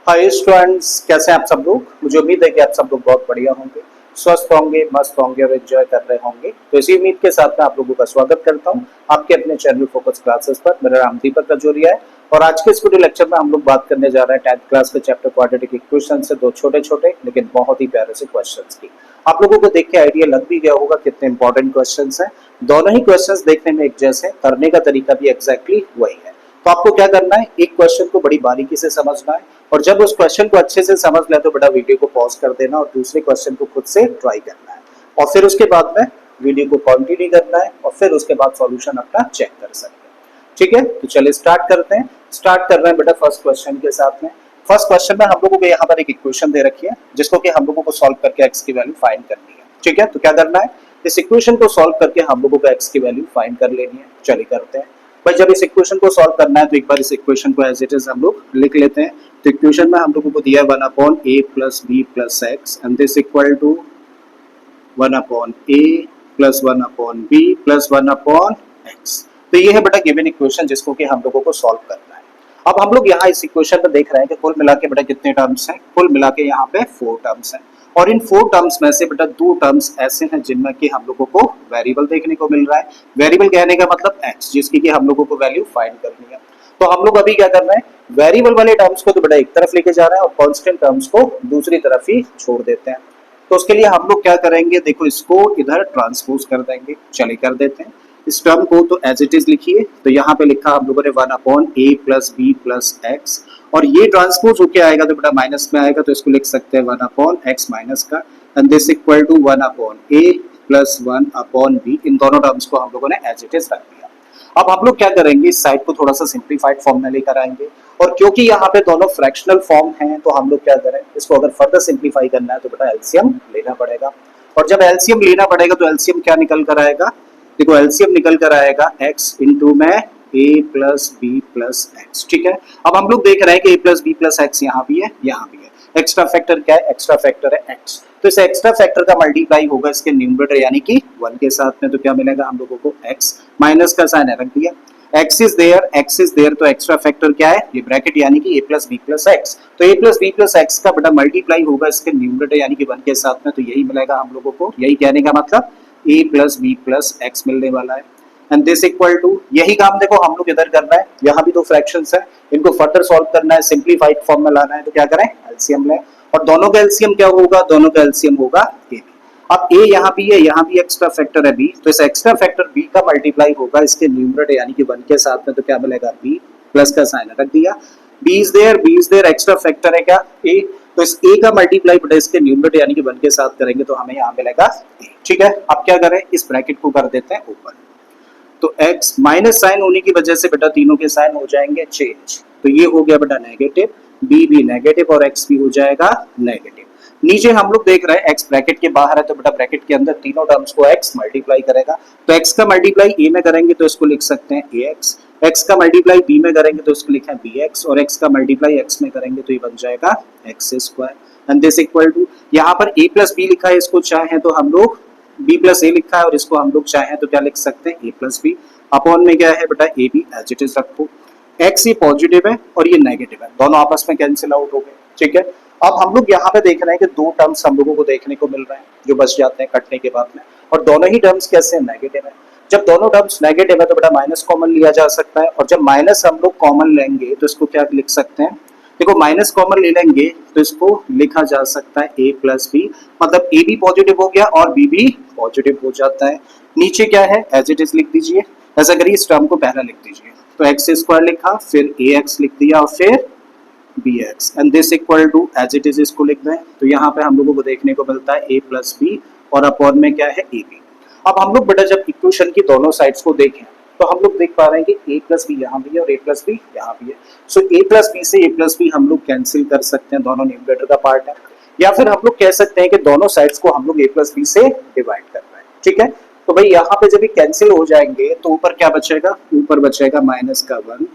Hi students, कैसे हैं आप सब लोग। मुझे उम्मीद है कि आप सब लोग बहुत बढ़िया होंगे, स्वस्थ होंगे, मस्त होंगे और एंजॉय कर रहे होंगे। तो इसी उम्मीद के साथ मैं आप लोगों का स्वागत करता हूं आपके अपने चैनल फोकस क्लासेस पर। मेरा नाम दीपक कजोरिया है और आज के इस वीडियो लेक्चर में हम लोग बात करने जा रहे हैं 10th क्लास के चैप्टर क्वाड्रेटिक इक्वेशन से दो छोटे छोटे लेकिन बहुत ही प्यारे से क्वेश्चंस की। आप लोगों को देख के आइडिया लग भी गया होगा कितने इंपॉर्टेंट क्वेश्चंस हैं। दोनों ही क्वेश्चंस देखने में एक जैसे, करने का तरीका भी एग्जैक्टली वही है। तो आपको क्या करना है, एक क्वेश्चन को बड़ी बारीकी से समझना है और जब उस क्वेश्चन को अच्छे से समझ ले तो बेटा वीडियो को पॉज कर देना और दूसरे क्वेश्चन को खुद से ट्राई करना है और फिर उसके बाद में वीडियो को कंटिन्यू करना है और फिर उसके बाद सॉल्यूशन अपना चेक कर सकते हैं। ठीक है, तो चलिए स्टार्ट करते हैं। स्टार्ट कर रहे हैं बेटा फर्स्ट क्वेश्चन के साथ में। फर्स्ट क्वेश्चन में हम लोगों को यहाँ पर एक इक्वेशन दे रखी है जिसको कि हम लोगों को सॉल्व करके एक्स की वैल्यू फाइंड करनी है। ठीक है, तो क्या करना है, इस इक्वेशन को सॉल्व करके हम लोगों को एक्स की वैल्यू फाइंड कर लेनी है। चलिए करते हैं भाई। जब इस इक्वेशन को सॉल्व करना है तो एक बार इस इक्वेशन को एज इट इज हम लोग लिख लेते हैं। तो इक्वेशन में हम लोगों को दिया है 1/a + b + x and this equal to 1/a + 1/b + 1/x। तो ये है बेटा गिवन इक्वेशन जिसको कि हम लोगों को सॉल्व करना है। अब हम लोग यहाँ इस इक्वेशन में देख रहे हैं कि कुल मिला के बेटा कितने टर्म्स हैं। कुल मिला के यहाँ पे 4 टर्म्स हैं और इन 4 टर्म्स में से बेटा 2 टर्म्स ऐसे हैं जिनमें कि हम लोगों को वेरिएबल देखने को मिल रहा है। वेरिएबल कहने का मतलब x, जिसकी कि हम लोगों को वैल्यू फाइंड करनी है। तो हम लोग अभी क्या कर रहे हैं, वेरिएबल वाले टर्म्स को तो बेटा एक तरफ लेके जा रहे हैं और कांस्टेंट टर्म्स को दूसरी तरफ ही छोड़ देते हैं। तो उसके लिए हम लोग क्या करेंगे, देखो इसको इधर ट्रांसपोज कर देंगे। चलिए कर देते हैं। इस टर्म को तो एज इट इज लिखिए। तो यहाँ पे लिखा हम लोगों ने 1/a + b + x और ये ट्रांसपोज होके आएगा तो बेटा माइनस में आएगा, तो इसको लिख सकते हैं 1/x माइनस का and this equal to 1/a + 1/b। इन दोनों टर्म्स को हम लोगों ने एज इट इज रख दिया। अब हम लोग क्या करेंगे, इस साइड को थोड़ा सा सिंप्लीफाइड फॉर्म में लेकर आएंगे और क्योंकि यहाँ पे दोनों फ्रैक्शनल फॉर्म हैं तो हम लोग क्या करें, इसको अगर फर्दर सिंप्लीफाई करना है तो बेटा एलसीएम लेना पड़ेगा। और जब एलसीएम लेना पड़ेगा तो एलसीएम क्या निकल कर आएगा, देखो एलसीएम निकल कर आएगा x इंटू में a + b + x। ठीक है, अब हम लोग देख रहे हैं कि a + b + x यहाँ भी है, यहाँ भी है। एक्स्ट्रा फैक्टर क्या है, एक्स्ट्रा फैक्टर है x। तो इस एक्स्ट्रा फैक्टर का मल्टीप्लाई होगा इसके न्यूमरेटर यानी कि 1 के साथ में, तो क्या मिलेगा हम लोगों को x माइनस का साइन रख दिया। x इज देयर तो एक्स्ट्रा फैक्टर क्या है, ये ब्रैकेट यानी कि a + b + x। तो a + b + x का बेटा मल्टीप्लाई होगा इसके न्यूमरेटर यानी कि 1 के साथ में, तो यही मिलेगा हम लोगों को। यही कहने का मतलब a + b + x मिलने वाला है एंड दिस इक्वल टू, यही काम देखो हम लोग इधर कर रहे हैं। यहाँ भी दो फ्रैक्शंस है, इनको फर्दर सॉल्व करना है, सिंप्लीफाइड फॉर्म में लाना है, तो क्या करें एलसीएम लें और दोनों का एलसीएम क्या होगा, दोनों का एलसीएम होगा a। अब a यहाँ भी है, यहाँ भी एक्स्ट्रा फैक्टर है b, तो इस एक्स्ट्रा फैक्टर b का मल्टीप्लाई होगा इसके न्यूमरेटर यानी कि 1 के साथ में, तो क्या मिलेगा b प्लस का साइन रख दिया। b is there extra factor है क्या a, तो इस a का मल्टीप्लाई बेटा इसके न्यूमरेटर यानी कि 1 के साथ करेंगे तो हमें यहाँ मिलेगा a। ठीक है, अब क्या करें, इस ब्रैकेट को कर देते हैं ऊपर। तो x माइनस साइन होने की वजह से बेटा तीनों के साइन हो जाएंगे चेंज, तो ये हो गया बेटा नेगेटिव, b भी नेगेटिव और x भी हो जाएगा नेगेटिव। नीचे हम लोग देख रहे हैं x ब्रैकेट के बाहर है तो बेटा ब्रैकेट के अंदर तीनों टर्म्स को x मल्टीप्लाई करेगा। तो x का मल्टीप्लाई a में करेंगे तो इसको लिख सकते हैं ax, x का मल्टीप्लाई b में करेंगे तो इसको लिखें bx और x का मल्टीप्लाई x में करेंगे तो ये बन जाएगा x² and this equal to, यहाँ पर a + b लिखा है, इसको चाहे तो हम लोग b + a लिखा है और इसको हम लोग चाहें तो क्या लिख सकते हैं a + b। अपॉन में क्या है बेटा a b as it is रखो। x ये पॉजिटिव है और ये नेगेटिव है, दोनों आपस में कैंसिल आउट हो गए। ठीक है, अब हम लोग यहाँ पे देख रहे हैं कि 2 टर्म्स हम लोगों को देखने को मिल रहे हैं जो बच जाते हैं कटने के बाद में, और दोनों ही टर्म्स कैसे नेगेटिव है। जब दोनों टर्म्स नेगेटिव है तो बेटा माइनस कॉमन लिया जा सकता है और जब माइनस हम लोग कॉमन लेंगे तो इसको क्या लिख सकते हैं, देखो माइनस कॉमन ले लेंगे तो इसको लिखा जा सकता है a + b, मतलब a भी पॉजिटिव हो गया और b भी पॉजिटिव हो जाता है। नीचे क्या है एज इट इज लिख दीजिए, ऐसा करिए इस टर्म को पहला लिख दीजिए, तो x² लिखा, फिर ax लिख दिया और फिर bx and this equal to as it is इसको लिख दें। तो यहाँ पे हम लोगों को देखने को मिलता है a + b और अपॉन में क्या है ab। अब हम लोग बेटा जब इक्वेशन की दोनों साइड्स को देखें तो हम लोग देख पा रहे हैं कि a + b यहाँ भी है और a + b यहाँ भी है। सो a + b से a + b हम लोग कैंसिल कर सकते हैं, दोनों न्यूमरेटर का पार्ट है, या फिर हम लोग कह सकते हैं कि दोनों साइड्स को हम लोग a + b से डिवाइड कर रहे हैं। ठीक है, तो भाई यहाँ पे जब ये कैंसिल हो जाएंगे तो ऊपर क्या बचेगा, ऊपर बचेगा -1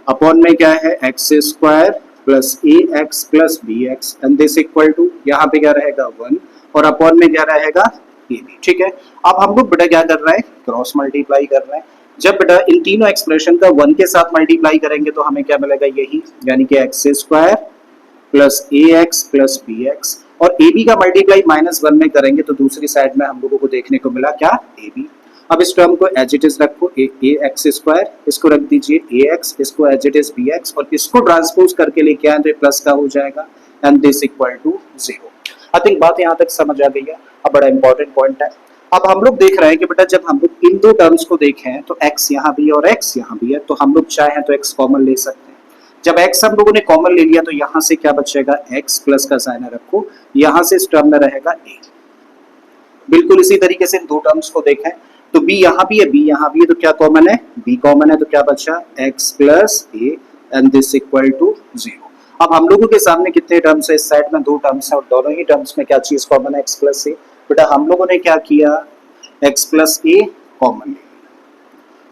अपॉन में क्या है x² + ax + bx and this equal to, यहाँ पे क्या रहेगा 1 और अपॉन में क्या रहेगा ab। ठीक है, अब हम लोग बेटा क्या कर रहे हैं, क्रॉस मल्टीप्लाई कर रहे हैं। जब बेटा इन तीनों एक्सप्रेशन का 1 के साथ मल्टीप्लाई करेंगे तो हमें क्या मिलेगा, यही यानी कि x² प्लस ए एक्स प्लस बी एक्स, और ए बी का मल्टीप्लाई -1 में करेंगे तो दूसरी साइड में हम लोगों को देखने को मिला क्या, ए बी। अब इस टर्म को एज इट इज रखो, ए एक्स स्क्वायर, इसको रख दीजिए ए एक्स, इसको as it is B X, और इसको ट्रांसपोज करके लेके आए तो ये प्लस का हो जाएगा, and this equal to 0। I think बात यहाँ तक समझ आ गई है। अब बड़ा इंपॉर्टेंट पॉइंट है, अब हम लोग देख रहे हैं कि बेटा जब हम लोग इन दो टर्म्स को देखें तो x यहाँ भी है और x यहाँ भी है, तो हम लोग चाहें तो x कॉमन ले सकते हैं। जब x हम लोगों ने कॉमन ले लिया तो यहाँ से क्या बचेगा, x प्लस का साइन रखो, यहाँ से इस टर्म में रहेगा a। बिल्कुल इसी तरीके से इन दो टर्म्स को देखें तो b यहाँ भी है, b यहाँ भी है, तो क्या कॉमन है, b कॉमन है, तो क्या बचा, x plus a and this equal to 0। अब हम लोगों के सामने कितने टर्म्स है, इस साइड में दो टर्म्स है और दोनों ही टर्म्स में क्या चीज कॉमन है, x प्लस a। बेटा हम लोगों ने क्या किया, x प्लस a कॉमन ले लिया,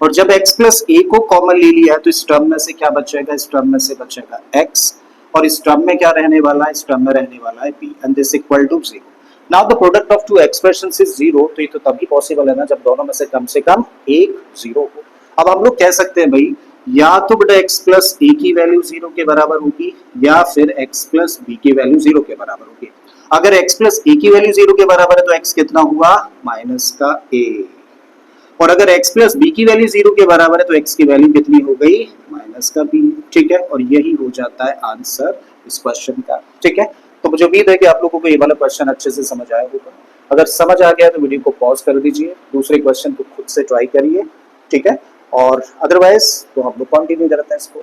और जब x प्लस a को कॉमन ले लिया तो इस टर्म में से क्या बचेगा, इस टर्म में से बचेगा x, और इस टर्म में क्या रहने वाला है, इस टर्म में रहने वाला है b, and this equal to 0। Now the product of two expressions is 0, तो ये तो तभी पॉसिबल है ना जब दोनों में से कम एक 0 हो। अब हम लोग कह सकते हैं भाई या तो बेटा x प्लस a की वैल्यू 0 के बराबर होगी या फिर x प्लस b की वैल्यू 0 के बराबर होगी। अगर x प्लस a की वैल्यू 0 के बराबर है तो x कितना हुआ, माइनस का a, और अगर x प्लस b की वैल्यू 0 के बराबर है तो x की वैल्यू कितनी हो गई, माइनस का b। ठीक है, और यही हो जाता है आंसर इस क्वेश्चन का। ठीक है, तो मुझे उम्मीद है कि आप लोगों को ये वाला क्वेश्चन अच्छे से समझ आया होगा। अगर समझ आ गया तो वीडियो को पॉज कर दीजिए, दूसरे क्वेश्चन को खुद से ट्राई करिए। ठीक है, और अदरवाइज तो हम लोग कंटिन्यू करते हैं इसको।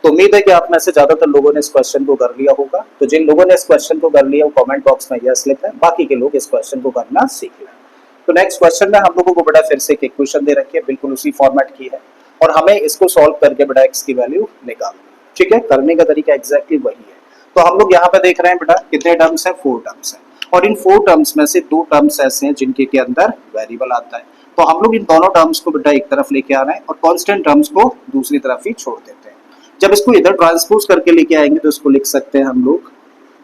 तो उम्मीद है कि आप में से ज्यादातर लोगों ने इस क्वेश्चन को कर लिया होगा, तो जिन लोगों ने इस क्वेश्चन को कर लिया वो कमेंट बॉक्स में यस लिखें, बाकी के लोग इस क्वेश्चन को करना सीख लें। तो नेक्स्ट क्वेश्चन में हम लोगों को बेटा फिर से एक इक्वेशन दे रखी है, बिल्कुल उसी फॉर्मेट की है, और हमें इसको सॉल्व करके बेटा x की वैल्यू निकालनी है। ठीक है, करने का तरीका एग्जैक्टली वही है। तो हम लोग यहाँ पे देख रहे हैं बेटा कितने टर्म्स है, 4 टर्म्स है, और इन 4 टर्म्स में से 2 टर्म्स ऐसे हैं जिनके के अंदर वेरिएबल आता है। तो हम लोग इन दोनों टर्म्स को बेटा एक तरफ लेके आ रहे हैं और कांस्टेंट टर्म्स को दूसरी तरफ ही छोड़ देते हैं। जब इसको इधर ट्रांसपोज करके लेके आएंगे तो इसको लिख सकते हैं हम लोग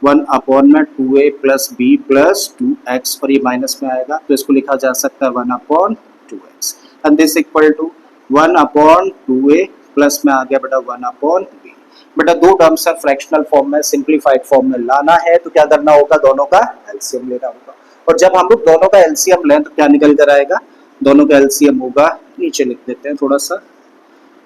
1 अपॉन में 2a plus b plus 2x, और ये माइनस में आएगा तो इसको लिखा जा सकता है 1 upon 2x, and this equal to 1 upon 2a plus में आ गया बेटा 1 अपॉन b। बेटा दो टर्म्स है फ्रैक्शनल फॉर्म में, सिंप्लीफाइड फॉर्म में लाना है तो क्या करना होगा, दोनों का एलसीएम लेना होगा, और जब हम लोग दोनों का एलसीएम लें तो क्या निकल कर आएगा, दोनों का एलसीएम होगा, नीचे लिख देते हैं थोड़ा सा,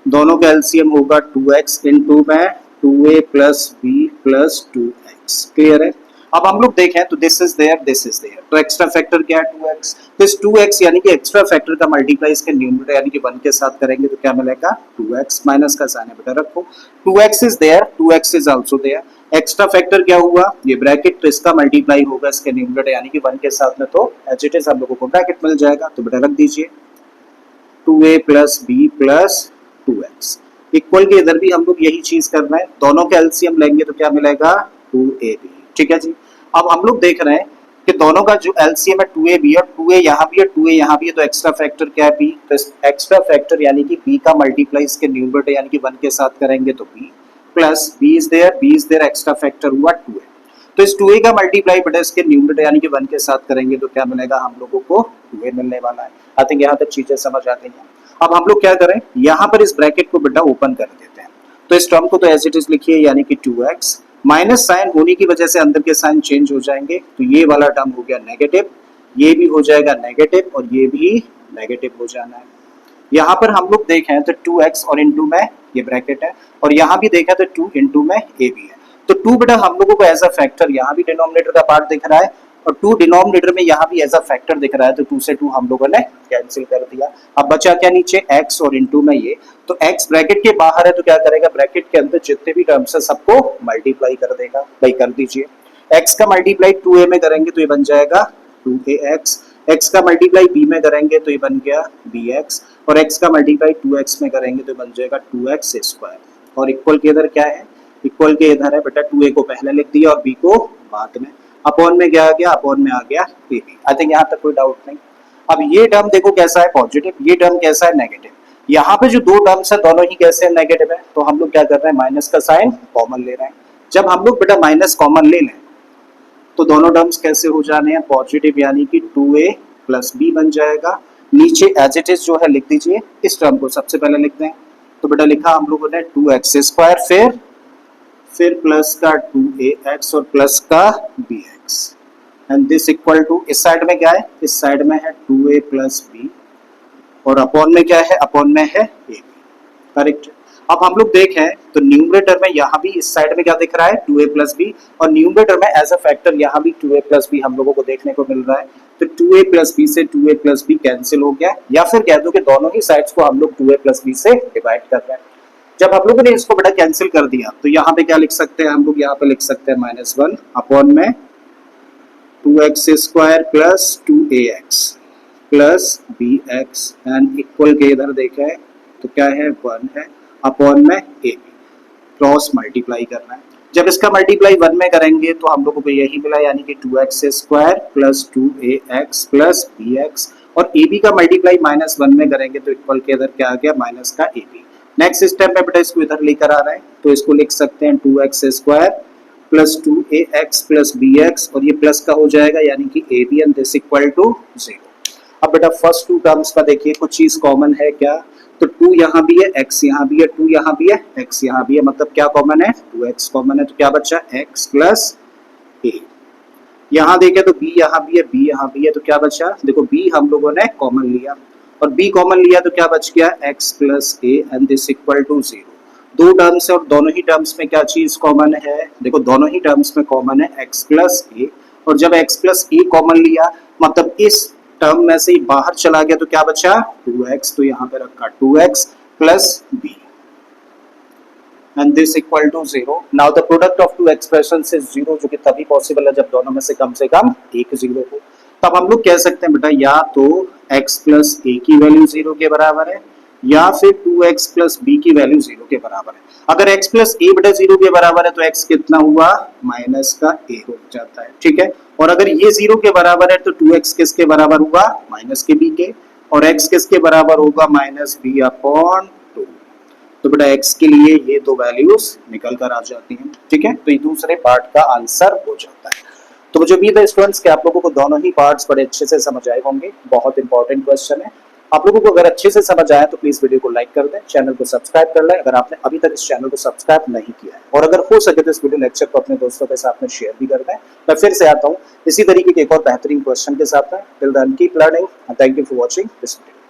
दोनों का एलसीएम होगा 2x इंटू में 2a plus b plus 2x। Clear है। अब हम लोग देखें तो this is there, this is there, तो एक्स्ट्रा फैक्टर क्या है 2x, तो इस 2x यानी कि एक्स्ट्रा फैक्टर का मल्टीप्लाई इसके न्यूमरेटर यानी कि 1 के साथ करेंगे तो क्या मिलेगा 2x, माइनस का साइन है बेटा रखो, 2x is there, 2x is also there, extra factor क्या हुआ, ये ब्रैकेट, तो इसका मल्टीप्लाई होगा इसके न्यूमरेटर यानी कि 1 के साथ में, तो एज इट इज हम लोगों को ब्रैकेट मिल जाएगा, तो बेटा रख दीजिए 2a plus b plus 2x equal के इधर भी हम लोग यही चीज कर रहे हैं, दोनों के एलसीएम लेंगे तो क्या मिलेगा 2ab। ठीक है जी, अब हम लोग देख रहे हैं कि दोनों का जो एलसीएम है 2ab और 2a यहाँ भी है 2a यहाँ भी है, तो एक्स्ट्रा फैक्टर क्या है b, तो एक्स्ट्रा फैक्टर यानी कि b का मल्टीप्लाई इसके न्यूमरेटर यानी कि 1 के साथ करेंगे तो b plus b is there, extra factor हुआ 2a, तो इस 2a का मल्टीप्लाई बेटा इसके न्यूमरेटर यानी कि 1 के साथ करेंगे तो क्या मिलेगा हम लोगों को 2a मिलने वाला है। आई थिंक यहाँ तक चीजें समझ आ गई हैं। अब हम लोग क्या करें, यहाँ पर इस ब्रैकेट को बेटा ओपन कर देते हैं, तो इस टर्म को तो एज इट इज लिखिए यानी कि 2x, माइनस साइन होने की वजह से अंदर के साइन चेंज हो जाएंगे, तो ये वाला टर्म हो गया नेगेटिव, ये भी हो जाएगा नेगेटिव और ये भी नेगेटिव हो जाना है। यहाँ पर हम लोग देखें तो 2x और इंटू में ये ब्रैकेट है, और यहाँ भी देखा तो 2 इंटू में a भी है, तो 2 बेटा हम लोगों को एज अ फैक्टर यहाँ भी डिनोमिनेटर का पार्ट दिख रहा है और 2 डिनोमिनेटर में यहाँ भी एज अ फैक्टर दिख रहा है, तो 2 से 2 हम लोगों ने कैंसिल कर दिया। अब बचा क्या नीचे x और इंटू में ये, तो x ब्रैकेट के बाहर है तो क्या करेगा, ब्रैकेट के अंदर जितने भी टर्म्स है सबको मल्टीप्लाई कर देगा। भाई कर दीजिए, x का मल्टीप्लाई 2a में करेंगे तो ये बन जाएगा 2ax, x का मल्टीप्लाई b में करेंगे तो ये बन गया bx, और x का मल्टीप्लाई 2x में करेंगे तो बन जाएगा 2x स्क्वायर, और इक्वल के इधर क्या है, इक्वल के इधर है बेटा 2a को पहले लिख दिया और b को बाद में, अपॉन में क्या आ गया, अपॉन में आ गया ab। आई थिंक यहाँ तक कोई डाउट नहीं। अब ये टर्म देखो कैसा है पॉजिटिव, ये टर्म कैसा है नेगेटिव, यहाँ पे जो दो टर्म्स है दोनों ही कैसे है नेगेटिव है, तो हम लोग क्या कर रहे हैं माइनस का साइन कॉमन ले रहे हैं। जब हम लोग बेटा माइनस कॉमन ले लें तो दोनों टर्म्स कैसे हो जाने हैं पॉजिटिव, यानी कि 2a प्लस b बन जाएगा, नीचे एज इट इज जो है लिख दीजिए, इस टर्म को सबसे पहले लिख दें, तो बेटा लिखा हम लोगों ने 2x स्क्वायर, फिर प्लस का 2ax और प्लस का bx and this equal to, इस साइड में क्या है, इस साइड में है 2a प्लस b और अपॉन में क्या है, अपॉन में है ab, करेक्ट। अब हम लोग देखें तो न्यूमरेटर में यहाँ भी इस साइड में क्या दिख रहा है 2a प्लस बी और न्यूमरेटर में एज अ फैक्टर यहाँ भी 2a प्लस बी हम लोगों को देखने को मिल रहा है। तो 2a प्लस बी से 2a प्लस बी कैंसिल हो गया, या फिर कह दो कि दोनों ही साइड्स को हम लोग 2a प्लस बी से डिवाइड कर रहे हैं। जब हम लोगों ने इसको बेटा कैंसिल कर दिया तो यहाँ पे क्या लिख सकते हैं हम लोग, यहाँ पे लिख सकते हैं -1 अपॉन में 2x square plus 2ax plus bx and equal के इधर देखें तो क्या है 1 है अपॉन में ab, क्रॉस मल्टीप्लाई करना है। जब इसका मल्टीप्लाई 1 में करेंगे तो हम लोगों को यही मिला, यानी कि 2x square plus 2ax plus bx और ab का मल्टीप्लाई -1 में करेंगे तो इक्वल के इधर क्या आ गया माइनस का ab। नेक्स्ट स्टेप में बेटा इसको इधर लेकर आ रहा है तो इसको लिख सकते हैं 2x square plus 2ax plus bx और ये प्लस का हो जाएगा यानी कि ab and this equal to 0। अब बेटा फर्स्ट टू टर्म्स का देखिए कुछ चीज कॉमन है क्या, तो 2 यहाँ भी है, x यहाँ भी है, 2 यहाँ भी है, x यहाँ भी है, मतलब क्या कॉमन है 2x कॉमन है, तो क्या बचा x प्लस a। यहाँ देखें तो b यहाँ भी है, b यहाँ भी है, तो क्या बचा, देखो b हम लोगों ने कॉमन लिया और b कॉमन लिया तो क्या बच गया x plus a and this equal to 0। दो टर्म्स है और दोनों ही टर्म्स में क्या चीज कॉमन है, देखो दोनों ही टर्म्स में कॉमन है x प्लस a और जब x प्लस a कॉमन लिया मतलब इस टर्म में से ही बाहर चला गया तो क्या बचा 2x, तो यहाँ पे रखा 2x plus b and this equal to 0। Now the product of two expressions is 0, जो कि तभी पॉसिबल है जब दोनों में से कम एक 0 हो। तब हम लोग कह सकते हैं बेटा या तो x प्लस a की वैल्यू 0 के बराबर है या फिर 2x प्लस b की वैल्यू 0 के बराबर है। अगर x प्लस a बेटा 0 के बराबर है तो x कितना हुआ माइनस का a हो जाता है, ठीक है। और अगर ये 0 के बराबर है तो 2x किसके बराबर हुआ माइनस के b के और x किसके बराबर होगा माइनस b अपॉन 2। तो बेटा x के लिए ये दो वैल्यूज निकल कर आ जाती हैं, ठीक है। तो ये दूसरे पार्ट का आंसर हो जाता है। तो मुझे उम्मीद है स्टूडेंट्स कि आप लोगों को दोनों ही पार्ट्स बड़े अच्छे से समझ आए होंगे। बहुत इंपॉर्टेंट क्वेश्चन है, आप लोगों को अगर अच्छे से समझ आया तो प्लीज वीडियो को लाइक कर दें, चैनल को सब्सक्राइब कर लें अगर आपने अभी तक इस चैनल को सब्सक्राइब नहीं किया है, और अगर हो सके तो इस वीडियो लेक्चर को अपने दोस्तों के साथ में शेयर भी कर दें। मैं फिर से आता हूँ इसी तरीके के एक और बेहतरीन क्वेश्चन के साथ में। Till then keep learning and thank you for watching this video.